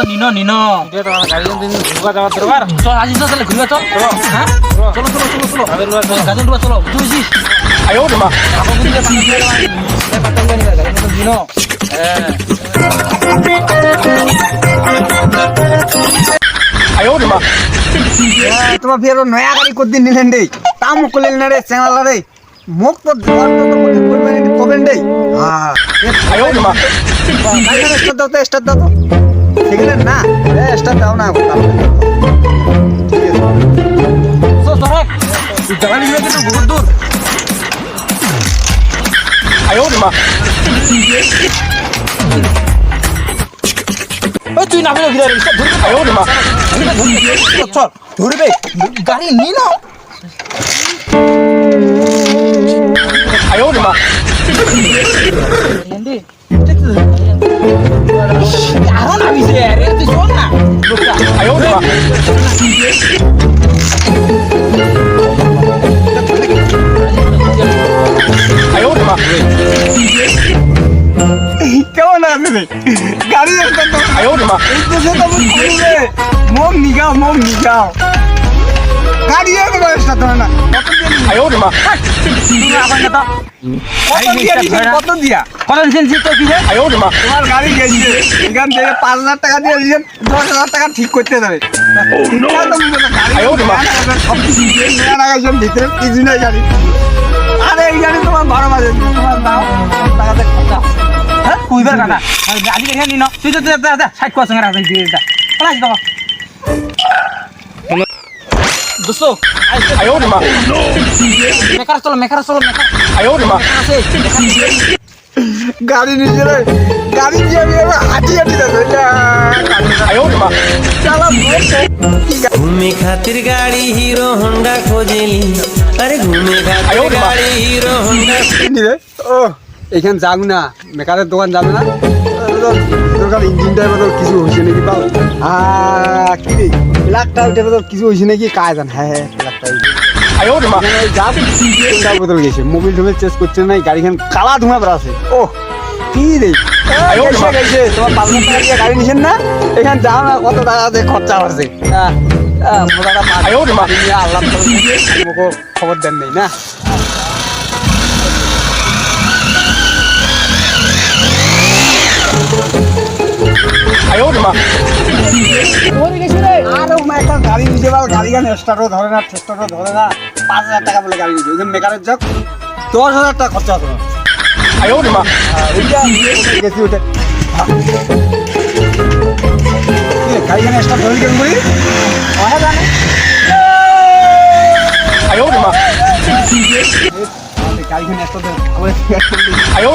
নিনো নিনো এটা তো আমার গাড়ি দিন ঘুরবা যাওয়ার দরকার চল আজি চল তাহলে ঘুরবা চল হ্যাঁ চলো চলো চলো চলো গাড়ি লওয়া চল গাজন ডুবা চলো তুই বুঝিস আয়ো মা আপন দিকে পানি দিয়ে পাতল নিবা গাজন নিনো হ্যাঁ আয়ো মা তোমার ফের নয়া গাড়ি কদিন নিলেন রে তাম করলেন না রে চ্যাংলা রে মুখ তো ধর তো মুখে করবেন এটি কবেন রে হ্যাঁ আয়ো মা স্টার্ট দাও তো স্টার্ট দাও তো শিখলেন না স্টার্ট দাও না ঠিক আছে সো সরক জায়গা নিয়ে কিন্তু বহুত দূর আয়ো মা ওই তুই না ফেলে ঘিরে রে ধরে আয়ো মা চল ধরবে গাড়ি নি না আয়ো মা এন্ডি আরো না বিছে রে তুই শোন না লোকটা আয়ো মা আয়ো মা কেমন আছে রে গাড়ি স্টার্ট দাও আয়ো মা এই তো সে তো বলবে মম নিগাও গাড়ি স্টার্ট দাও না আয়ো মা কত দিয়া কত সেন্সি তো কি রে আয়ো মা তোমার গাড়ি গেছে এখান থেকে 5,000 টাকা দিয়ে দিয়েছেন 10,000 টাকা ঠিক করতে যাবে ভিতরে কিছু নাই গাড়ি আরে এই গাড়ি তোমার 12 বাজে তোমার দাও টাকাতে খরচা হ্যাঁ কইবার কথা আজি দেখে নি না তুই তো দা 60 কোয়া সঙ্গে রাখছিস দিয়ে দা প্লাস দাও দোস্তো আয়ো মা মেকার চলো আয়ো মা আছে গাড়ি নিয়ে রে গাড়ি দিয়ে আমি এবার হাঁটি যাবে আয়ো মা চালা घूमे खातिर गाड़ी हीरो होंडा खोजेली अरे घूमे आयो खातिर बाबा। गाड़ी हीरो होंडा রে ও এখানে যাব না মেকারের দোকান যাবে না দোকান ইঞ্জিনটা বদল কিছু হয়েছে নাকি পাও কি রে লাখটা উঠে বদল কিছু হয়েছে নাকি কাজ জান হ্যাঁ লাখটা আয়ো মা যাব ইঞ্জিনটা বদল গেছে মোবিল টোবিল চেঞ্জ করছে না গাড়িখান কালা ধোঁয়া বেরাছে ও কি রে আয়ো বাবা। গেছে তোমার 5,000 টাকা দিয়ে গাড়ি নিছেন না এখানে যাও না কত টাকা দিয়ে খরচা হচ্ছে মোটাটা আয়ো মা। আল্লাহ তোমাকে খবর দেন নেই না আয়ো মা আরে একটা গাড়ি নিতে পারো গাড়ি গান স্টার্টও ধরে না টেস্টারও ধরে না 5,000 টাকা বলে গাড়ি নিতে ওই মেকারের যাক 10,000 টাকা খরচা হতো না আয়ো মা ওইটা গেছি ওটা গাড়ি গান স্টার্ট ধরে কেন করি জানে আয়ো মা গাড়ি গান স্টার্ট আয়ো